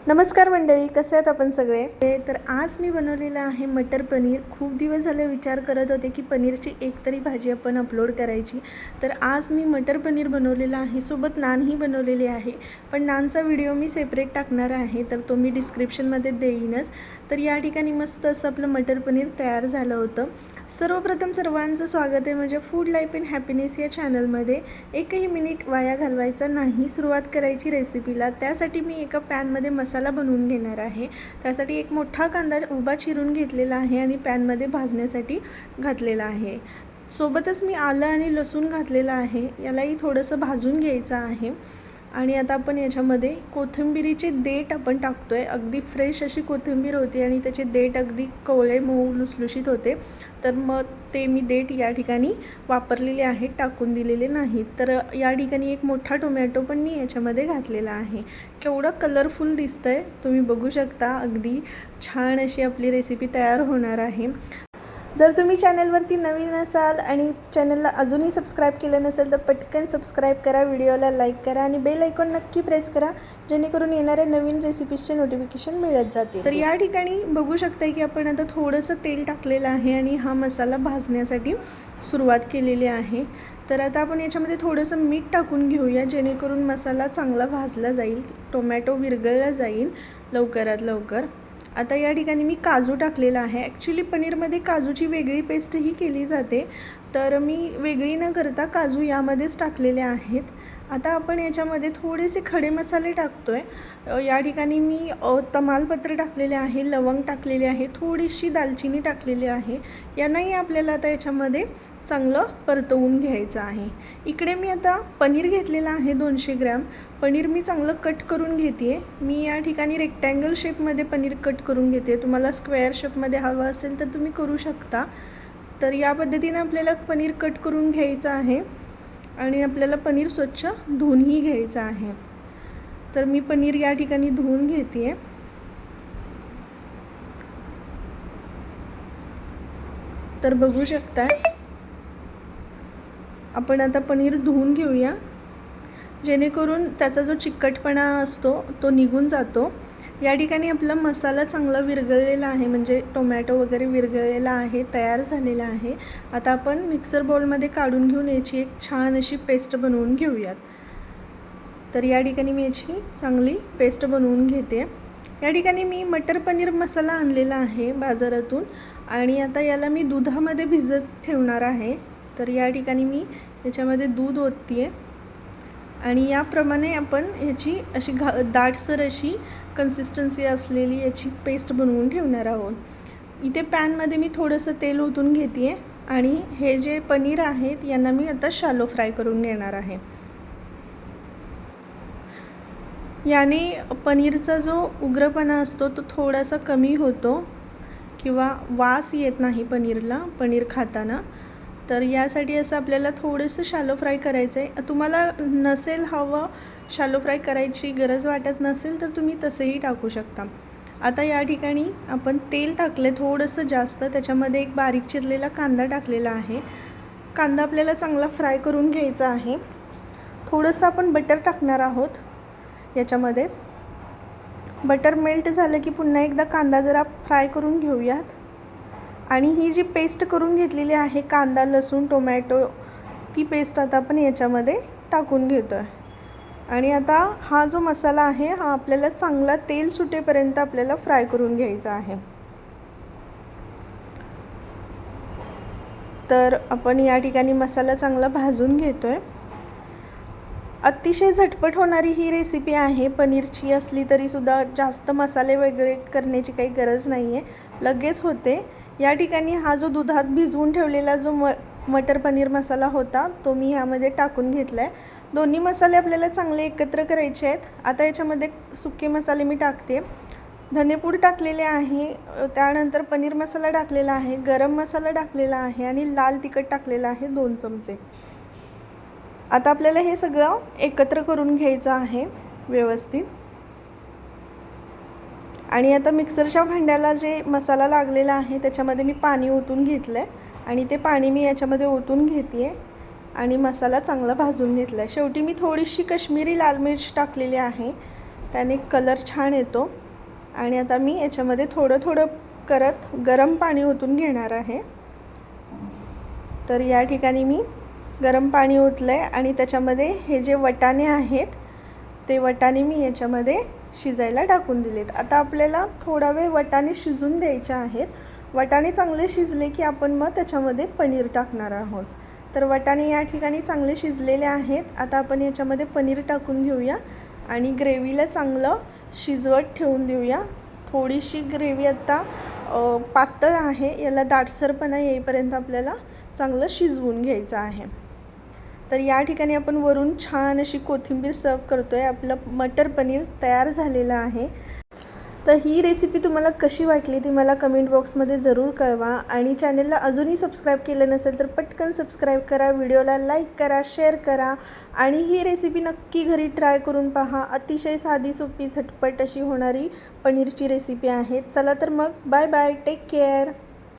नमस्कार मंडळी, कसे आहेत आपण सगळे? तर आज मी बनवलेलं आहे मटर पनीर. खूप दिवस झाले विचार करत होते की पनीरची एक तरी भाजी आपण अपलोड करायची. तर आज मी मटर पनीर बनवलेलं आहे, सोबत नानही बनवलेली आहे. पण नानचा व्हिडिओ मी सेपरेट टाकणार आहे, तर तो मी डिस्क्रिप्शनमध्ये देईनच. तर या ठिकाणी मस्त असं आपलं मटर पनीर तयार झालं होतं. सर्वप्रथम सर्वांचं स्वागत आहे माझ्या फूड लाईफ इन हॅपीनेस या चॅनलमध्ये. एकही मिनिट वाया घालवायचा नाही, सुरुवात करायची रेसिपीला. त्यासाठी मी एका पॅनमध्ये मसाला बनवून घेणार आहे. त्यासाठी एक मोठा कांदा उभा चिरून घेतलेला आहे आणि पॅनमध्ये भाजण्यासाठी घातलेला आहे. सोबतच मी आलं आणि लसूण घातलेलं आहे, यालाही थोडंसं भाजून घ्यायचं आहे. आणि आता आपण याच्यामध्ये कोथिंबिरीचे देठ आपण टाकतो आहे. अगदी फ्रेश अशी कोथिंबीर होती आणि त्याचे देठ अगदी कवळे मऊ लुसलुशीत होते. तर मग ते मी देठ या ठिकाणी वापरलेले आहेत, टाकून दिलेले नाहीत. तर या ठिकाणी एक मोठा टोमॅटो पण मी याच्यामध्ये घातलेला आहे. केवढं कलरफुल दिसतं आहे, तुम्ही बघू शकता. अगदी छान अशी आपली रेसिपी तयार होणार आहे. जर तुम्ही चॅनलवरती नवीन असाल आणि चॅनलला अजूनही सबस्क्राईब केलं नसेल तर पटकन सबस्क्राईब करा, व्हिडिओला लाईक करा आणि बेल आयकॉन नक्की प्रेस करा, जेणेकरून येणाऱ्या नवीन रेसिपीजचे नोटिफिकेशन मिळत जातील. तर या ठिकाणी बघू शकता की आपण आता थोडंसं तेल टाकलेलं आहे आणि हा मसाला भाजण्यासाठी सुरुवात केलेली आहे. तर आता आपण याच्यामध्ये थोडंसं मीठ टाकून घेऊया, जेणेकरून मसाला चांगला भाजला जाईल, टोमॅटो विरघळला जाईल लवकरात लवकर. आता या ठिकाणी मी काजू टाकलेला आहे. ॲक्च्युली पनीरमध्ये काजूची वेगळी पेस्टही केली जाते, तर मी वेगळी न करता काजू यामध्येच टाकलेले आहेत. आता आपण याच्यामध्ये थोडेसे खडे मसाले टाकतो आहे. या ठिकाणी मी तमालपत्र टाकलेले आहे, लवंग टाकलेले आहे, थोडीशी दालचिनी टाकलेली आहे. यांनाही आपल्याला आता याच्यामध्ये चांगलं परतवून घ्यायचं आहे. इकडे मी आता पनीर घेतलेलं आहे 200 ग्रॅम. पनीर मी चांगलं कट करून घेते आहे. मी या ठिकाणी रेक्टँगल शेपमध्ये पनीर कट करून घेते. तुम्हाला स्क्वेअर शेपमध्ये हवं असेल तर तुम्ही करू शकता. तर या पद्धतीने आपल्याला पनीर कट करून घ्यायचं आहे आणि आपल्याला पनीर स्वच्छ धुवूनही घ्यायचं आहे. तर मी पनीर या ठिकाणी धुवून घेते आहे. तर बघू शकता, आपण आता पनीर धुवून घेऊया, जेणेकरून त्याचा जो चिकटपणा असतो तो निघून जातो. या ठिकाणी आपला मसाला चांगला विरघळलेला आहे, म्हणजे टोमॅटो वगैरे विरघळलेला आहे, तयार झालेला आहे. आता आपण मिक्सर बाउलमध्ये काढून घेऊन याची एक छान अशी पेस्ट बनवून घेऊयात. तर या ठिकाणी मी याची चांगली पेस्ट बनवून घेते. या ठिकाणी मी मटर पनीर मसाला आणलेला आहे बाजारातून आणि आता याला मी दुधामध्ये भिजत ठेवणार आहे. तर या ठिकाणी मी याच्यामध्ये दूध ओतते आहे आणि याप्रमाणे आपण ह्याची अशी दाटसर अशी कन्सिस्टन्सी असलेली याची पेस्ट बनवून ठेवणार आहोत. इथे पॅनमध्ये मी थोडंसं तेल ओतून घेते आहे आणि हे जे पनीर आहेत यांना मी आता शॅलो फ्राय करून घेणार आहे. याने पनीरचा जो उग्रपणा असतो तो थोडासा कमी होतो किंवा वास येत नाही पनीरला, पनीर खाताना. तर यासाठी असं आपल्याला थोडंसं शॅलो फ्राय करायचं आहे. तुम्हाला नसेल हवं, शॅलो फ्राय करायची गरज वाटत नसेल तर तुम्ही तसेही टाकू शकता. आता या ठिकाणी आपण तेल टाकले थोडंसं जास्त, त्याच्यामध्ये एक बारीक चिरलेला कांदा टाकलेला आहे. कांदा आपल्याला चांगला फ्राय करून घ्यायचा आहे. थोडंसं आपण बटर टाकणार आहोत याच्यामध्येच. बटर मेल्ट झालं की पुन्हा एकदा कांदा जरा फ्राय करून घेऊयात. आणि ही जी पेस्ट करून घेतलेली आहे कांदा लसूण टोमॅटो, ती पेस्ट आता आपण याच्यामध्ये टाकून घेतो आहे. आणि आता हा जो मसाला आहे हा आपल्याला चांगला तेल सुटेपर्यंत आपल्याला फ्राय करून घ्यायचा आहे. तर आपण या ठिकाणी मसाला चांगला भाजून घेतो आहे. अतिशय झटपट होणारी ही रेसिपी आहे. पनीरची असली तरीसुद्धा जास्त मसाले वगैरे करण्याची काही गरज नाही आहे, लगेच होते. या ठिकाणी हा जो दुधात भिजवून ठेवलेला जो मटर पनीर मसाला होता तो मी ह्यामध्ये टाकून घेतला आहे. दोन्ही मसाले आपल्याला चांगले एकत्र करायचे आहेत. आता याच्यामध्ये सुके मसाले मी टाकते. धनेपूड टाकलेले आहे, त्यानंतर पनीर मसाला टाकलेला आहे, गरम मसाला टाकलेला आहे आणि लाल तिखट टाकलेला आहे 2 चमचे. आता आपल्याला हे सगळं एकत्र करून घ्यायचं आहे व्यवस्थित. आणि आता मिक्सरच्या भांड्याला जे मसाला लागलेला आहे त्याच्यामध्ये मी पाणी ओतून घेतलं आहे आणि ते पाणी मी याच्यामध्ये ओतून घेते आहे आणि मसाला चांगला भाजून घेतला आहे. शेवटी मी थोडीशी काश्मीरी लाल मिर्च टाकलेली आहे. त्याने कलर छान येतो. आणि आता मी याच्यामध्ये थोडं थोडं करत गरम पाणी ओतून घेणार आहे. तर या ठिकाणी मी गरम पाणी ओतलं आहे आणि त्याच्यामध्ये हे जे वाटाणे आहेत ते वाटाणे मी याच्यामध्ये शिजायला टाकून दिलेत. आता आपल्याला थोडा वेळ वाटाणे शिजून द्यायचे आहेत. वाटाणे चांगले शिजले की आपण मग त्याच्यामध्ये पनीर टाकणार आहोत. तर वाटाणे या ठिकाणी चांगले शिजलेले आहेत. आता आपण याच्यामध्ये पनीर टाकून घेऊया आणि ग्रेव्हीला चांगलं शिजवत ठेवून देऊया. थोडीशी ग्रेव्ही आता पातळ आहे, याला दाटसरपणा येईपर्यंत आपल्याला चांगलं शिजवून घ्यायचं आहे. तर या ठिकाणी आपण वरून छान अशी कोथिंबीर सर्व करतो आहे. आपलं मटर पनीर तयार झालेलं आहे. तर ही रेसिपी तुम्हाला कशी वाटली ती मला कमेंट बॉक्समध्ये जरूर कळवा. आणि चॅनलला अजूनही सबस्क्राईब केलं नसेल तर पटकन सबस्क्राईब करा, व्हिडिओला लाईक करा, शेअर करा आणि ही रेसिपी नक्की घरी ट्राय करून पहा. अतिशय साधी सोपी झटपट अशी होणारी पनीरची रेसिपी आहे. चला तर मग बाय बाय, टेक केअर.